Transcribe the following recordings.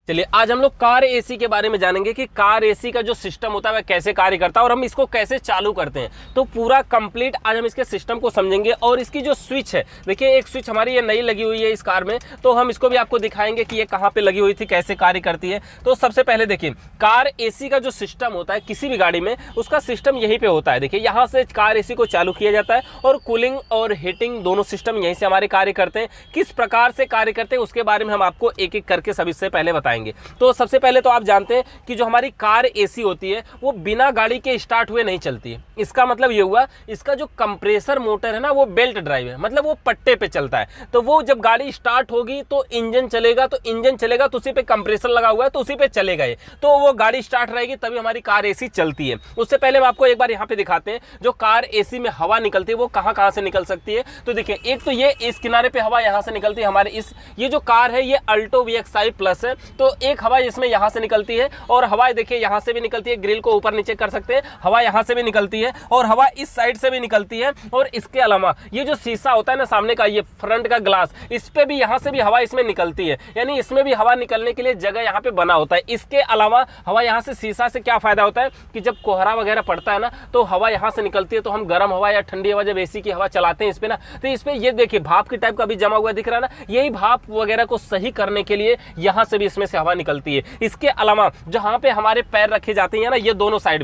चलिए आज हम लोग कार एसी के बारे में जानेंगे कि कार एसी का जो सिस्टम होता है वह कैसे कार्य करता है और हम इसको कैसे चालू करते हैं। तो पूरा कंप्लीट आज हम इसके सिस्टम को समझेंगे। और इसकी जो स्विच है, देखिए एक स्विच हमारी ये नई लगी हुई है इस कार में, तो हम इसको भी आपको दिखाएंगे कि ये कहाँ पे लगी हुई थी, कैसे कार्य करती है। तो सबसे पहले देखिए कार एसी का जो सिस्टम होता है किसी भी गाड़ी में, उसका सिस्टम यहीं पे होता है। देखिए यहाँ से कार एसी को चालू किया जाता है और कूलिंग और हीटिंग दोनों सिस्टम यहीं से हमारे कार्य करते हैं। किस प्रकार से कार्य करते हैं उसके बारे में हम आपको एक एक करके सब इससे पहले बताएंगे। तो सबसे पहले तो आप जानते हैं कि जो हमारी कार एसी होती है वो बिना गाड़ी के स्टार्ट हुए नहीं चलती है। इसका मतलब ये हुआ, इसका जो कंप्रेसर मोटर है ना वो बेल्ट ड्राइव है, मतलब वो पट्टे पे चलता है। तो वो जब गाड़ी स्टार्ट होगी तो इंजन चलेगा, तो इंजन चलेगा तो उसी पे कंप्रेसर लगा हुआ है तो उसी पे चलेगा ये, तो वो गाड़ी स्टार्ट रहेगी तभी हमारी कार एसी चलती है। उससे पहले हम आपको एक बार यहाँ पे दिखाते हैं जो कार एसी में हवा निकलती है वो कहाँ कहाँ से निकल सकती है। तो देखिए एक तो ये इस किनारे पे हवा यहाँ से निकलती है, हमारे ये जो कार है ये अल्टो VXI प्लस है, तो एक हवा इसमें यहाँ से निकलती है और हवा देखिए यहाँ से भी निकलती है, ग्रिल को ऊपर नीचे कर सकते हैं, हवा यहाँ से भी निकलती है और हवा इस साइड से भी निकलती है। और इसके अलावा ये जो शीशा होता है ना सामने का, ये फ्रंट का ग्लास, इस पे भी यहाँ से भी हवा इसमें निकलती है, यानी इसमें भी हवा निकलने के लिए जगह यहाँ पे बना होता है। इसके अलावा हवा यहाँ से शीशा से क्या फायदा होता है कि जब कोहरा वगैरह पड़ता है ना तो हवा यहाँ से निकलती है, तो हम गर्म हवा या ठंडी हवा जब एसी की हवा चलाते हैं इस पे ना, तो इस पे ये देखिए भाप की टाइप का भी जमा हुआ दिख रहा है ना, यही भाप वगैरह को सही करने के लिए यहाँ से भी इसमें से हवा निकलती है। इसके अलावा जहां पे हमारे पैर रखे जाते हैं ना, ये दोनों साइड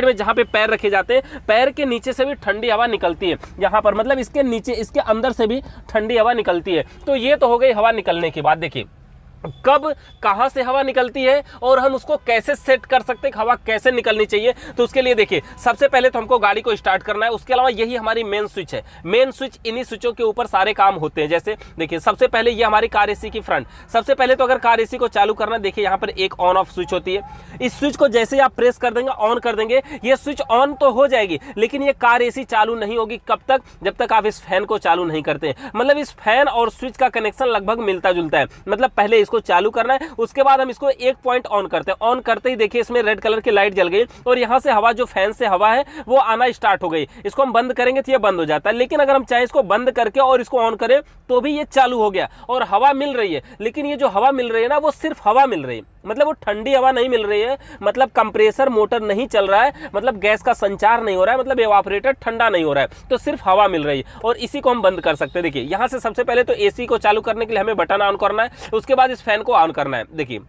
में जहां पे पैर रखे जाते हैं, पैर के नीचे से भी ठंडी हवा निकलती है यहाँ पर, मतलब इसके नीचे इसके अंदर से भी ठंडी हवा निकलती है। तो ये तो हो गई हवा निकलने की बात। देखिए कब कहां से हवा निकलती है और हम उसको कैसे सेट कर सकते हैं, हवा कैसे निकलनी चाहिए। तो उसके लिए देखिए सबसे पहले तो हमको गाड़ी को स्टार्ट करना है, उसके अलावा यही हमारी मेन स्विच है। मेन स्विच, इन्हीं स्विचों के ऊपर सारे काम होते हैं। जैसे देखिए सबसे पहले ये हमारी कार एसी की फ्रंट, सबसे पहले तो अगर कार एसी को चालू करना, देखिए यहाँ पर एक ऑन ऑफ स्विच होती है। इस स्विच को जैसे ही आप प्रेस कर देंगे, ऑन कर देंगे, ये स्विच ऑन तो हो जाएगी लेकिन ये कार एसी चालू नहीं होगी। कब तक? जब तक आप इस फैन को चालू नहीं करते। मतलब इस फैन और स्विच का कनेक्शन लगभग मिलता जुलता है, मतलब पहले इसको चालू करना है, उसके बाद हम इसको एक पॉइंट ऑन करते हैं। ऑन करते ही देखिए इसमें रेड कलर की लाइट जल गई और यहां से हवा, जो फैन से हवा है वो आना स्टार्ट हो गई। इसको हम बंद करेंगे तो ये बंद हो जाता है, लेकिन अगर हम चाहे इसको बंद करके और इसको ऑन करें तो भी ये चालू हो गया और हवा मिल रही है। लेकिन ये जो हवा मिल रही है ना वो सिर्फ हवा मिल रही है, मतलब वो ठंडी हवा नहीं मिल रही है, मतलब कंप्रेसर मोटर नहीं चल रहा है, मतलब गैस का संचार नहीं हो रहा है, मतलब एवापोरेटर ठंडा नहीं हो रहा है, तो सिर्फ हवा मिल रही है और इसी को हम बंद कर सकते हैं। देखिए यहां से सबसे पहले तो एसी को चालू करने के लिए हमें बटन ऑन करना है, उसके बाद इस फैन को ऑन करना है। देखिए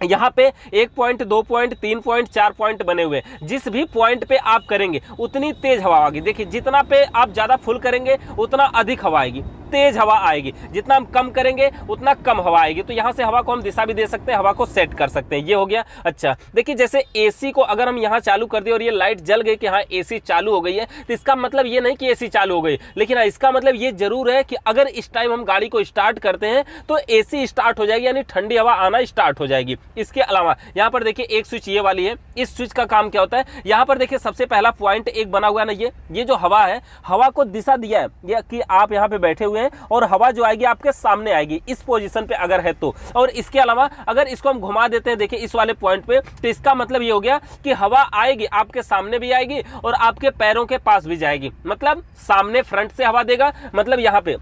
यहाँ पे 1 पॉइंट, 2 पॉइंट, 3 पॉइंट, 4 पॉइंट बने हुए हैं। जिस भी पॉइंट पे आप करेंगे उतनी तेज हवा आएगी। देखिए जितना पे आप ज्यादा फुल करेंगे उतना अधिक हवा आएगी, तेज हवा आएगी, जितना हम कम करेंगे उतना कम हवा आएगी। तो यहाँ से हवा को हम दिशा भी दे सकते हैं, हवा को सेट कर सकते हैं। ये हो गया। अच्छा देखिए जैसे एसी को अगर हम यहाँ चालू कर दिए और ये लाइट जल गई कि हाँ एसी चालू हो गई है, तो इसका मतलब ये नहीं कि एसी चालू हो गई, लेकिन इसका मतलब ये जरूर है कि अगर इस टाइम हम गाड़ी को स्टार्ट करते हैं तो एसी स्टार्ट हो जाएगी, यानी ठंडी हवा आना स्टार्ट हो जाएगी। इसके अलावा यहाँ पर देखिए एक स्विच ये वाली है, इस स्विच का काम क्या होता है, यहाँ पर देखिए सबसे पहला पॉइंट एक बना हुआ है ना, ये जो हवा है, हवा को दिशा दिया है कि आप यहाँ पे बैठे हुए हैं और हवा जो आएगी आपके सामने आएगी इस पोजीशन पे अगर है तो। और इसके अलावा अगर इसको हम घुमा देते हैं देखिए इस वाले पॉइंट पे, तो इसका मतलब ये हो गया कि हवा आएगी, आपके सामने भी आएगी और आपके पैरों के पास भी जाएगी, मतलब सामने फ्रंट से हवा देगा, मतलब यहाँ पे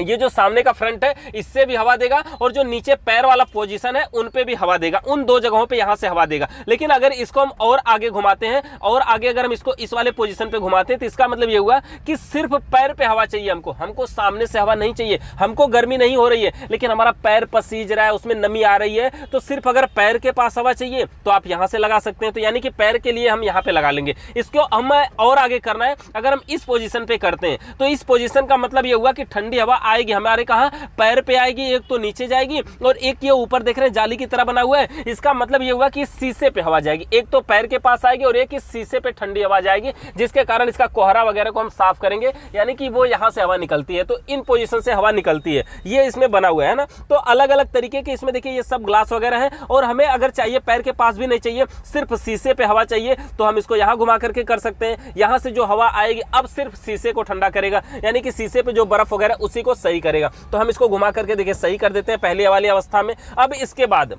ये जो सामने का फ्रंट है इससे भी हवा देगा और जो नीचे पैर वाला पोजीशन है उन पे भी हवा देगा, उन दो जगहों पे यहां से हवा देगा। लेकिन अगर इसको हम और आगे घुमाते हैं और आगे अगर हम इसको इस वाले पोजीशन पे घुमाते हैं तो इसका मतलब ये हुआ कि सिर्फ पैर पे हवा चाहिए हमको सामने से हवा नहीं चाहिए। हमको गर्मी नहीं हो रही है लेकिन हमारा पैर पसीज रहा है, उसमें नमी आ रही है, तो सिर्फ अगर पैर के पास हवा चाहिए तो आप यहां से लगा सकते हैं। तो यानी कि पैर के लिए हम यहाँ पे लगा लेंगे। इसको हमें और आगे करना है, अगर हम इस पोजीशन पे करते हैं तो इस पोजीशन का मतलब ये हुआ कि ठंडी हवा आएगी हमारे कहां, पैर पे आएगी, एक तो नीचे जाएगी और एक ये ऊपर देख रहे हैं जाली की तरह बना हुआ है, इसका मतलब ये हुआ कि शीशे पे हवा जाएगी, एक तो पैर के पास आएगी और एक इस शीशे पे ठंडी हवा जाएगी, जिसके कारण इसका कोहरा वगैरह को हम साफ करेंगे, यानी कि वो यहां से हवा निकलती है। तो इन पोजीशन से हवा निकलती है, ये इसमें बना हुआ है ना। तो अलग अलग तरीके के इसमें देखिए ये सब ग्लास वगैरह है और हमें अगर चाहिए पैर के पास भी नहीं चाहिए, सिर्फ शीशे पे हवा चाहिए, तो हम इसको यहां घुमा करके कर सकते हैं। यहां से जो हवा आएगी अब सिर्फ शीशे को ठंडा करेगा, यानी कि शीशे पे जो बर्फ वगैरह उसी को सही करेगा। तो हम इसको घुमा करके देखिए सही कर देते हैं पहली वाली अवस्था में। अब इसके बाद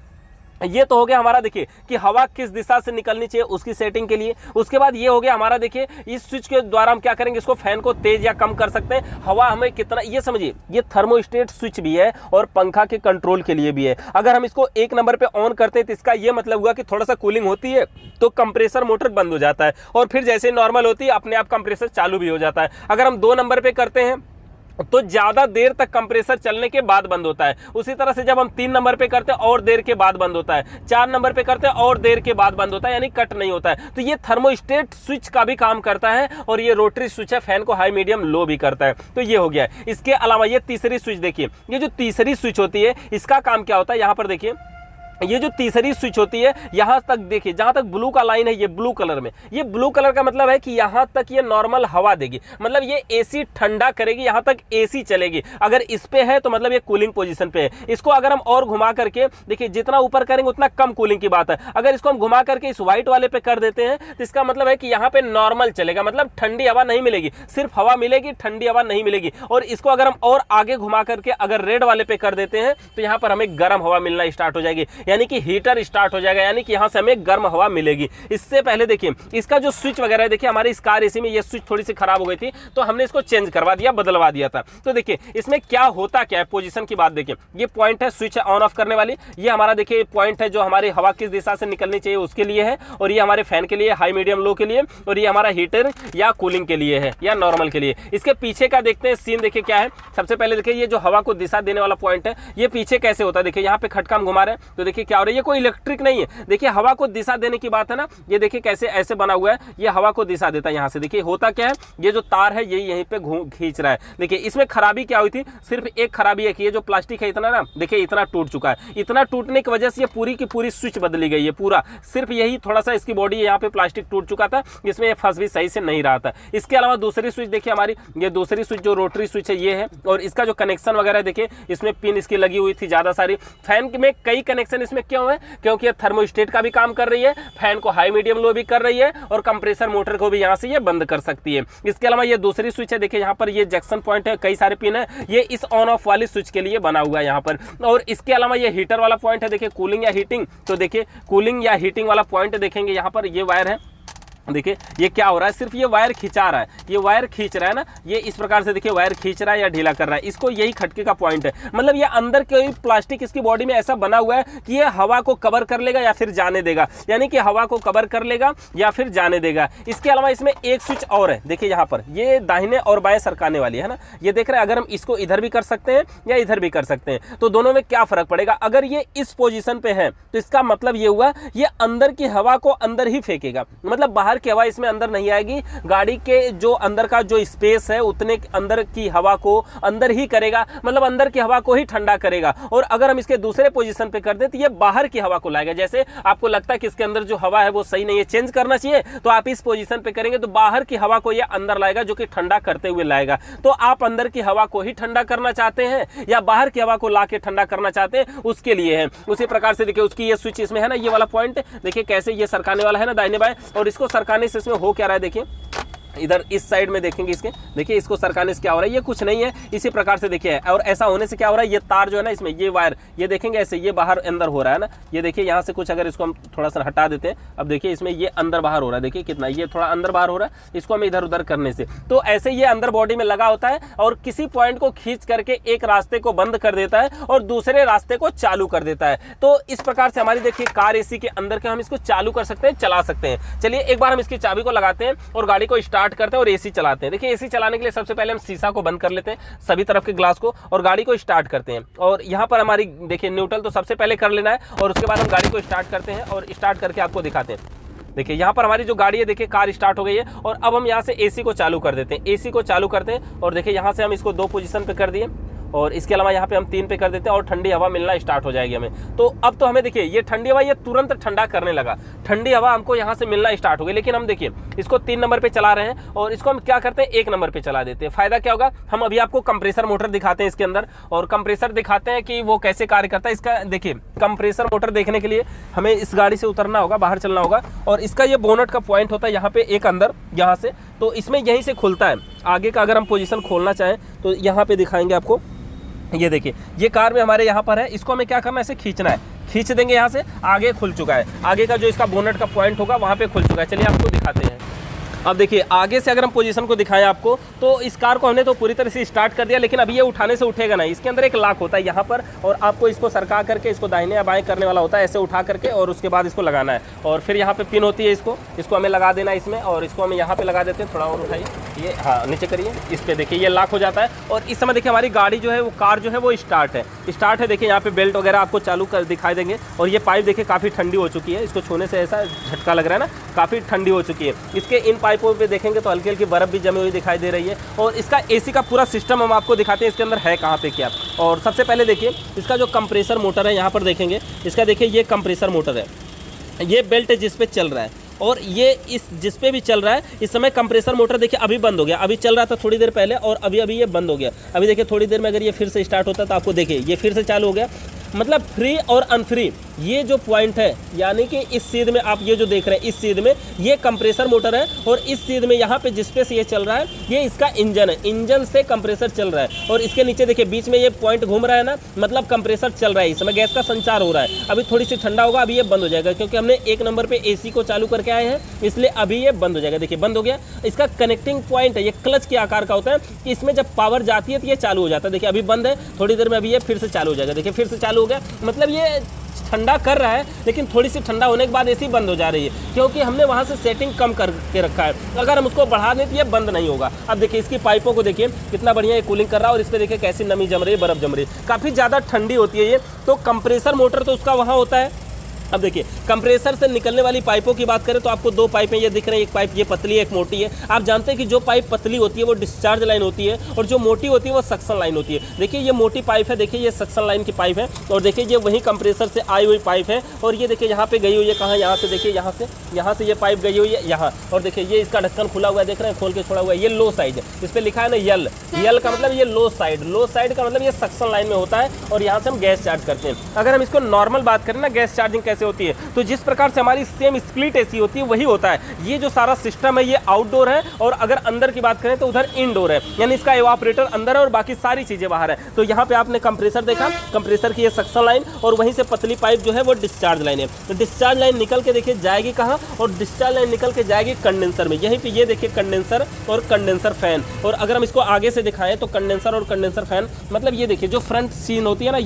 ये तो हो गया हमारा देखिए कि हवा किस दिशा से निकलनी चाहिए उसकी सेटिंग के लिए। उसके बाद ये हो गया हमारा देखिए इस स्विच के द्वारा हम क्या करेंगे, इसको फैन को तेज या कम कर सकते हैं, हवा हमें कितना, ये समझिए ये थर्मोस्टेट स्विच भी है और पंखा के कंट्रोल के लिए भी है। अगर हम इसको 1 नंबर पे ऑन करते हैं तो इसका ये मतलब हुआ कि थोड़ा सा कूलिंग होती है तो कंप्रेसर मोटर बंद हो जाता है और फिर जैसे नॉर्मल होती है अपने आप कंप्रेसर चालू भी हो जाता है। अगर हम 2 नंबर पे करते हैं तो ज्यादा देर तक कंप्रेसर चलने के बाद बंद होता है। उसी तरह से जब हम 3 नंबर पे करते हैं और देर के बाद बंद होता है, 4 नंबर पे करते हैं और देर के बाद बंद होता है, यानी कट नहीं होता है। तो ये थर्मोस्टेट स्विच का भी काम करता है और ये रोटरी स्विच है, फैन को हाई मीडियम लो भी करता है। तो ये हो गया। इसके अलावा ये तीसरी स्विच देखिए, ये जो तीसरी स्विच होती है इसका काम क्या होता है, यहां पर देखिए ये जो तीसरी स्विच होती है यहां तक देखिए, जहां तक ब्लू का लाइन है ये ब्लू कलर में, ये ब्लू कलर का मतलब है कि यहां तक ये नॉर्मल हवा देगी, मतलब ये एसी ठंडा करेगी, यहां तक एसी चलेगी। अगर इस पे है तो मतलब ये कूलिंग पोजीशन पे है। इसको अगर हम और घुमा करके देखिए, जितना ऊपर करेंगे उतना कम कूलिंग की बात है। अगर इसको हम घुमा करके इस व्हाइट वाले पे कर देते हैं तो इसका मतलब है कि यहां पे नॉर्मल चलेगा, मतलब ठंडी हवा नहीं मिलेगी, सिर्फ हवा मिलेगी, ठंडी हवा नहीं मिलेगी। और इसको अगर हम और आगे घुमा करके अगर रेड वाले पे कर देते हैं तो यहां पर हमें गर्म हवा मिलना स्टार्ट हो जाएगी, यानी कि हीटर स्टार्ट हो जाएगा, यानी कि यहां से हमें गर्म हवा मिलेगी। इससे पहले देखिए इसका जो स्विच वगैरह है, देखिए हमारी इस कार एसी में ये स्विच थोड़ी सी खराब हो गई थी तो हमने इसको चेंज करवा दिया, बदलवा दिया था। तो देखिए इसमें क्या होता क्या है, पोजीशन की बात देखिए, ये पॉइंट है स्विच है ऑन ऑफ करने वाली, ये हमारा देखिए पॉइंट है जो हमारी हवा किस दिशा से निकलनी चाहिए उसके लिए है, और ये हमारे फैन के लिए हाई मीडियम लो के लिए, और ये हमारा हीटर या कूलिंग के लिए है या नॉर्मल के लिए। इसके पीछे का देखते हैं सीन, देखिए क्या है। सबसे पहले देखिए ये जो हवा को दिशा देने वाला पॉइंट है ये पीछे कैसे होता है, देखिए यहाँ पे खटका हम घुमा रहे हैं तो देखिए क्या हो रहा है, ये कोई इलेक्ट्रिक नहीं है। देखिए हवा को दिशा देने की बात है ना, ये देखिए कैसे ऐसे बना हुआ है, ये हवा को दिशा देता है। यहाँ से देखिए होता क्या है, ये जो तार है ये यहीं पे खींच रहा है। देखिए इसमें खराबी क्या हुई थी, सिर्फ एक खराबी है कि ये जो प्लास्टिक है इतना ना, देखिए इतना टूट चुका है। इतना टूटने की वजह से ये पूरी की पूरी स्विच बदली गई है, पूरा सिर्फ यही थोड़ा सा इसकी बॉडी यहाँ पे प्लास्टिक टूट चुका था, इसमें ये फंस भी सही से नहीं रहा था। इसके अलावा दूसरी स्विच देखिए हमारी, ये दूसरी स्विच जो रोटरी स्विच है ये है, और इसका जो कनेक्शन वगैरह देखिए इसमें पिन इसकी लगी हुई थी ज्यादा सारी। फैन में कई कनेक्शन इसमें क्यों है, क्योंकि ये थर्मोस्टेट का भी काम कर रही है, फैन को हाई मीडियम लो भी कर रही है, और कंप्रेसर मोटर को भी यहां से ये बंद कर सकती है। इसके अलावा ये दूसरी स्विच है, देखिए यहाँ पर ये जंक्शन पॉइंट है, कई सारे पिन है, ये इस ऑन ऑफ वाली स्विच के लिए बना हुआ है यहाँ पर। और इसके अलावा ये हीटर वाला पॉइंट है, देखिए कूलिंग या हीटिंग, तो देखिए कूलिंग या हीटिंग वाला पॉइंट देखेंगे यहाँ पर, ये वायर है, देखिए ये क्या हो रहा है, सिर्फ ये वायर खिंचा रहा है, ये वायर खींच रहा है ना, ये इस प्रकार से देखिए वायर खींच रहा है या ढीला कर रहा है, इसको यही खटके का पॉइंट है। मतलब ये अंदर कोई प्लास्टिक इसकी बॉडी में ऐसा बना हुआ है कि ये हवा को कवर कर लेगा या फिर जाने देगा, यानी कि हवा को कवर कर लेगा या फिर जाने देगा। इसके अलावा इसमें एक स्विच और है, देखिए यहाँ पर ये दाहिने और बाएं सरकाने वाली है ना, ये देख रहे हैं। अगर हम इसको इधर भी कर सकते हैं या इधर भी कर सकते हैं, तो दोनों में क्या फर्क पड़ेगा। अगर ये इस पोजीशन पे है तो इसका मतलब ये हुआ ये अंदर की हवा को अंदर ही फेंकेगा, मतलब बाहर की हवा इसमें अंदर नहीं आएगी, गाड़ी के जो अंदर का जो स्पेस है उतने अंदर की हवा को अंदर ही करेगा, मतलब अंदर की हवा को ही ठंडा करेगा। और अगर हम इसके दूसरे पोजीशन पे कर दे तो ये बाहर की हवा को लाएगा। जैसे आपको लगता है कि इसके अंदर जो हवा है वो सही नहीं है, चेंज करना चाहिए, तो आप इस पोजीशन पे करेंगे तो बाहर की हवा को ये अंदर लाएगा, जो कि ठंडा करते हुए लाएगा। तो आप अंदर की हवा को ही ठंडा करना चाहते हैं या बाहर की हवा को ला के ठंडा करना चाहते हैं, उसके लिए है। उसी प्रकार से देखिए उसकी ये स्विच इसमें है ना, ये वाला पॉइंट देखिए कैसे ये सरकाने वाला है ना दाहिने बाएं, और इसको सरकाने से इसमें हो क्या रहा है, देखिए इधर इस साइड में देखेंगे इसके, देखिए इसको सरकाने से क्या हो रहा है, ये कुछ नहीं है, इसी प्रकार से देखिए। और ऐसा होने से क्या हो रहा है, ये तार जो है ना इसमें, ये वायर ये देखेंगे ऐसे ये बाहर अंदर हो रहा है ना, ये देखिए यहाँ से कुछ अगर इसको हम थोड़ा सा हटा देते हैं, अब देखिए इसमें ये अंदर बाहर हो रहा है, देखिए कितना ये थोड़ा अंदर बाहर हो रहा है, इसको हम इधर उधर करने से, तो ऐसे ये अंदर बॉडी में लगा होता है और किसी पॉइंट को खींच करके एक रास्ते को बंद कर देता है और दूसरे रास्ते को चालू कर देता है। तो इस प्रकार से हमारी देखिए कार एसी के अंदर के हम इसको चालू कर सकते हैं, चला सकते हैं। चलिए एक बार हम इसकी चाबी को लगाते हैं और गाड़ी को स्टार्ट करते हैं और एसी चलाते हैं। देखिए एसी चलाने के लिए सबसे पहले हम शीशा को बंद कर लेते हैं, सभी तरफ के ग्लास को, और गाड़ी को स्टार्ट करते हैं। और यहाँ पर हमारी देखिए न्यूट्रल तो सबसे पहले कर लेना है, और उसके बाद हम गाड़ी को स्टार्ट करते हैं और स्टार्ट करके आपको दिखाते हैं। देखिए यहाँ पर हमारी जो गाड़ी है, देखिए कार स्टार्ट हो गई है, और अब हम यहाँ से एसी को चालू कर देते हैं। एसी को चालू करते हैं और देखिए यहाँ से हम इसको 2 पोजीशन पे कर दिए, और इसके अलावा यहाँ पे हम 3 पे कर देते हैं और ठंडी हवा मिलना स्टार्ट हो जाएगी हमें। तो अब तो हमें देखिए ये ठंडी हवा ये तुरंत ठंडा करने लगा, ठंडी हवा हमको यहाँ से मिलना स्टार्ट हो गई। लेकिन हम देखिए इसको 3 नंबर पे चला रहे हैं और इसको हम क्या करते हैं 1 नंबर पे चला देते हैं। फायदा क्या होगा, हम अभी आपको कंप्रेसर मोटर दिखाते हैं इसके अंदर, और कंप्रेसर दिखाते हैं कि वो कैसे कार्य करता है। इसका देखिए कंप्रेसर मोटर देखने के लिए हमें इस गाड़ी से उतरना होगा, बाहर चलना होगा, और इसका ये बोनट का पॉइंट होता है यहाँ पे एक अंदर, यहाँ से, तो इसमें यहीं से खुलता है। आगे का अगर हम पोजीशन खोलना चाहें तो यहाँ पे दिखाएंगे आपको, ये देखिए ये कार में हमारे यहाँ पर है, इसको हमें क्या करना है, ऐसे खींचना है। खींच देंगे यहाँ से, आगे खुल चुका है, आगे का जो इसका बोनट का पॉइंट होगा वहाँ पे खुल चुका है। चलिए आपको दिखाते हैं। अब देखिए आगे से अगर हम पोजीशन को दिखाएं आपको, तो इस कार को हमने तो पूरी तरह से स्टार्ट कर दिया, लेकिन अभी ये उठाने से उठेगा नहीं। इसके अंदर एक लॉक होता है यहाँ पर, और आपको इसको सरका करके इसको दाहिने या बाएं करने वाला होता है, ऐसे उठा करके, और उसके बाद इसको लगाना है। और फिर यहाँ पे पिन होती है, इसको हमें लगा देना है इसमें, और इसको हम यहाँ पे लगा देते हैं। थोड़ा और उठाइए, ये हाँ नीचे करिए, इस पर देखिए ये लॉक हो जाता है। और इस समय देखिए हमारी गाड़ी जो है वो कार जो है वो स्टार्ट है। देखिए यहाँ पे बेल्ट वगैरह आपको चालू कर दिखाई देंगे। और ये पाइप देखिए काफ़ी ठंडी हो चुकी है, इसको छूने से ऐसा झटका लग रहा है ना, काफ़ी ठंडी हो चुकी है। इसके इन पाइपों पे देखेंगे तो हल्की हल्की बर्फ़ भी जमी हुई दिखाई दे रही है। और इसका एसी का पूरा सिस्टम हम आपको दिखाते हैं इसके अंदर है कहाँ पे क्या। और सबसे पहले देखिए इसका जो कंप्रेसर मोटर है, यहाँ पर देखेंगे इसका, देखिए ये कंप्रेसर मोटर है, ये बेल्ट है जिस पे चल रहा है, और ये इस जिस पे भी चल रहा है इस समय कंप्रेसर मोटर देखिए अभी बंद हो गया। अभी चल रहा था थोड़ी देर पहले, और अभी ये बंद हो गया। अभी देखिए थोड़ी देर में अगर ये फिर से स्टार्ट होता तो आपको देखिए ये फिर से चालू हो गया। मतलब फ्री और अनफ्री ये जो पॉइंट है, यानी कि इस सीध में आप ये जो देख रहे हैं, इस सीध में ये कंप्रेसर मोटर है, और इस सीध में यहाँ पे जिस पे से ये चल रहा है ये इसका इंजन है, इंजन से कंप्रेसर चल रहा है। और इसके नीचे देखिए बीच में ये पॉइंट घूम रहा है ना, मतलब कंप्रेसर चल रहा है, इसमें गैस का संचार हो रहा है। अभी थोड़ी सी ठंडा होगा, अभी ये बंद हो जाएगा, क्योंकि हमने 1 नंबर पे एसी को चालू करके आए हैं, इसलिए अभी ये बंद हो जाएगा। देखिए बंद हो गया। इसका कनेक्टिंग पॉइंट है, ये क्लच के आकार का होता है, कि इसमें जब पावर जाती है तो ये चालू हो जाता है। देखिए अभी बंद है, थोड़ी देर में अभी ये फिर से चालू हो जाएगा। देखिए फिर से चालू हो गया, मतलब ये ठंडा कर रहा है, लेकिन थोड़ी सी ठंडा होने के बाद एसी बंद हो जा रही है, क्योंकि हमने वहाँ से सेटिंग कम करके रखा है। अगर हम उसको बढ़ा दें तो ये बंद नहीं होगा। अब देखिए इसकी पाइपों को देखिए कितना बढ़िया ये कूलिंग कर रहा है, और इस पर देखिए कैसी नमी जम रही है, बर्फ़ जम रही है, काफ़ी ज़्यादा ठंडी होती है ये। तो कंप्रेसर मोटर तो उसका वहाँ होता है। अब देखिए कंप्रेसर से निकलने वाली पाइपों की बात करें तो आपको 2 पाइपें ये दिख रही हैं, एक पाइप ये पतली है, एक मोटी है। आप जानते हैं कि जो पाइप पतली होती है वो डिस्चार्ज लाइन होती है, और जो मोटी होती है वो सक्शन लाइन होती है। देखिए ये मोटी पाइप है, देखिए ये सक्शन लाइन की पाइप है, और देखिए ये वही कंप्रेसर से आई हुई पाइप है। और ये देखिए यहाँ पे गई हुई है, कहाँ, यहाँ से देखिए, यहाँ से ये पाइप गई हुई है यहाँ। और देखिए ये इसका ढक्कन खुला हुआ है, देख रहे हैं, खोल के छोड़ा हुआ है। ये लो साइड है, इस पर लिखा है ना यल का मतलब ये लो साइड का मतलब ये सक्शन लाइन में होता है, और यहाँ से हम गैस चार्ज करते हैं। अगर हम इसको नॉर्मल बात करें ना, गैस चार्जिंग कैसे होती है, तो जिस प्रकार से हमारी सेम स्प्लिट एसी होती है वही होता है। ये जो सारा सिस्टम है ये आउटडोर है, और अगर अंदर की बात करें तो उधर इनडोर है, यानी इसका एवापोरेटर अंदर है और बाकी सारी चीजें बाहर है। तो यहाँ पे आपने कंप्रेसर देखा, कंप्रेसर की ये सक्शन लाइन, और वहीं से पतली पाइप जो है वो डिस्चार्ज लाइन है। तो डिस्चार्ज लाइन निकल के देखिए जाएगी कहाँ, और डिस्चार्ज लाइन निकल के जाएगी कंडेंसर में। यहीं पे ये देखिए कंडेंसर और कंडेंसर फैन। और अगर हम इसको आगे से दिखाएं तो कंडेंसर और कंडेंसर फैन, मतलब ये देखिए जो फ्रंट सीन होती है ना,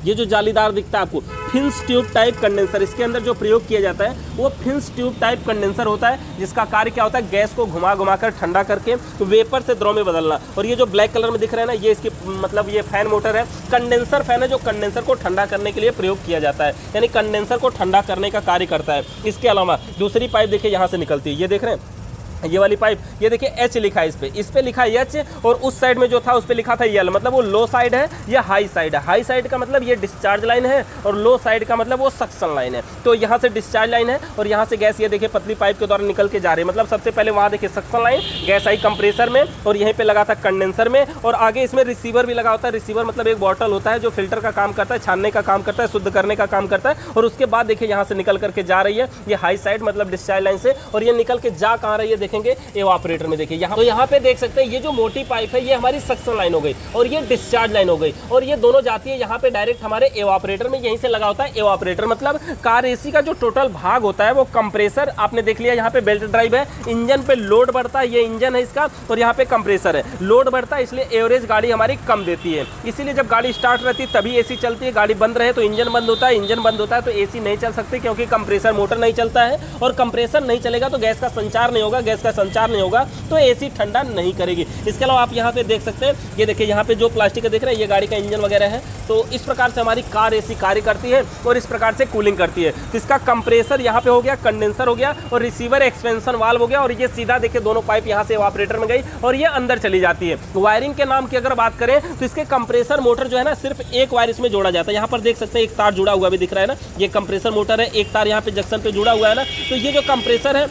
ये जो जालीदार दिखता है आपको, फिन्स ट्यूब टाइप कंडेंसर, इसके अंदर जो प्रयोग किया जाता है वो फिन्स ट्यूब टाइप कंडेंसर होता है, जिसका कार्य क्या होता है, गैस को घुमा कर ठंडा करके वेपर से द्रव में बदलना। और ये जो ब्लैक कलर में दिख रहा है ना, ये इसकी मतलब ये फैन मोटर है, कंडेंसर फैन है, जो कंडेंसर को ठंडा करने के लिए प्रयोग किया जाता है, यानी कंडेंसर को ठंडा करने का कार्य करता है। इसके अलावा दूसरी पाइप देखिए यहाँ से निकलती है, ये देख रहे हैं ये वाली पाइप, ये देखिए एच लिखा है, इस पे लिखा है एच, और उस साइड में जो था उस पे लिखा था यल, मतलब वो लो साइड है, ये हाई साइड है। हाई साइड का मतलब ये डिस्चार्ज लाइन है, और लो साइड का मतलब वो सक्शन लाइन है। तो यहाँ से डिस्चार्ज लाइन है, और यहाँ से गैस ये देखिए पतली पाइप के द्वारा निकल के जा रही है। मतलब सबसे पहले वहाँ देखिए सक्शन लाइन, गैस आई कंप्रेसर में, और यहीं पे लगा था कंडेंसर में, और आगे इसमें रिसीवर भी लगा होता है। रिसीवर मतलब एक बॉटल होता है जो फिल्टर का काम करता है, छानने का काम करता है, शुद्ध करने का काम करता है। और उसके बाद देखिए यहाँ से निकल करके जा रही है ये हाई साइड मतलब डिस्चार्ज लाइन से, और ये निकल के जा कहाँ रही है देखेंगे एवापोरेटर में। देखिए यहाँ, तो यहाँ पे देख सकते हैं ये जो मोटी पाइप है ये हमारी सक्शन लाइन हो गई, और ये डिस्चार्ज लाइन हो गई, और ये दोनों जाती है यहाँ पे डायरेक्ट हमारे एवापोरेटर में। यहीं से लगा होता है एवापोरेटर, मतलब कार एसी का जो टोटल भाग होता है वो कंप्रेसर, आपने देख लिया यहाँ पे बेल्ट ड्राइव है, इंजन पे लोड बढ़ता है, ये इंजन है इसका, और यहाँ पे कंप्रेसर है, लोड बढ़ता है, इसलिए एवरेज गाड़ी हमारी कम देती है। इसीलिए जब गाड़ी स्टार्ट रहती है तभी एसी चलती है, गाड़ी बंद रहे तो इंजन बंद होता है, इंजन बंद होता है तो एसी नहीं चल सकती, क्योंकि कंप्रेसर मोटर नहीं चलता है, और कंप्रेसर नहीं चलेगा तो गैस का संचार नहीं होगा, गैस का संचार नहीं होगा तो एसी ठंडा नहीं करेगी। इसके अलावा आप यहाँ पे देख सकते हैं, ये देखिए यहाँ पे जो प्लास्टिक का देख रहे हैं ये गाड़ी का इंजन वगैरह है। तो इस प्रकार से हमारी कार एसी कार्य करती है, और इस प्रकार से कूलिंग करती है। तो इसका कंप्रेसर यहाँ पे हो गया, कंडेंसर हो गया, और रिसीवर एक्सपेंशन वाल्व हो गया, और ये सीधा देखिए दोनों पाइप यहाँ से एवापोरेटर में गई और ये अंदर चली जाती है। वायरिंग के नाम की अगर बात करें तो इसके कंप्रेसर मोटर जो है ना, सिर्फ एक वायर इसमें जोड़ा जाता है। यहाँ पर देख सकते हैं एक तार जुड़ा हुआ भी दिख रहा है ना, ये कंप्रेसर मोटर है, एक तार यहाँ पे जंक्शन पे जुड़ा हुआ है ना। तो ये जो कंप्रेसर है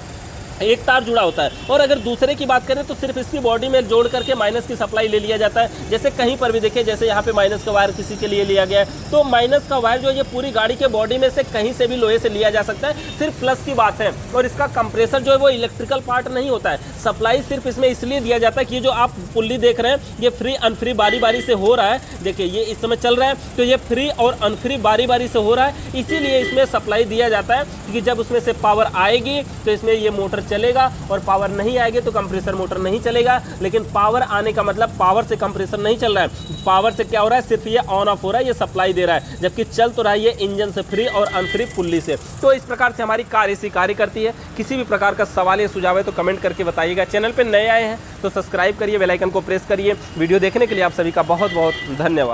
एक तार जुड़ा होता है। और अगर दूसरे की बात करें तो सिर्फ इसकी बॉडी में जोड़ करके माइनस की सप्लाई ले लिया जाता है। जैसे कहीं पर भी देखिए, जैसे यहाँ पे माइनस का वायर किसी के लिए लिया गया है, तो माइनस का वायर जो ये पूरी गाड़ी के बॉडी में से कहीं से भी लोहे से लिया जा सकता है, सिर्फ प्लस की बात है। और इसका कंप्रेसर जो है वो इलेक्ट्रिकल पार्ट नहीं होता है, सप्लाई सिर्फ इसमें इसलिए दिया जाता है कि जो आप पुल्ली देख रहे हैं ये फ्री अनफ्री बारी बारी से हो रहा है। देखिए ये इस समय चल रहा है, तो ये फ्री और अनफ्री बारी बारी से हो रहा है, इसीलिए इसमें सप्लाई दिया जाता है कि जब उसमें से पावर आएगी तो इसमें ये मोटर चलेगा, और पावर नहीं आएगी तो कंप्रेसर मोटर नहीं चलेगा। लेकिन पावर आने का मतलब पावर से कंप्रेसर नहीं चल रहा है, पावर से क्या हो रहा है, सिर्फ ये ऑन ऑफ हो रहा है, ये सप्लाई दे रहा है, जबकि चल तो रहा है ये इंजन से फ्री और अनफ्री पुल्ली से। तो इस प्रकार से हमारी कार एसी कार्य करती है। किसी भी प्रकार का सवाल या सुझाव है तो कमेंट करके बताइएगा। चैनल पे नए आए हैं तो सब्सक्राइब करिए, बेल आइकन को प्रेस करिए। वीडियो देखने के लिए आप सभी का बहुत बहुत धन्यवाद।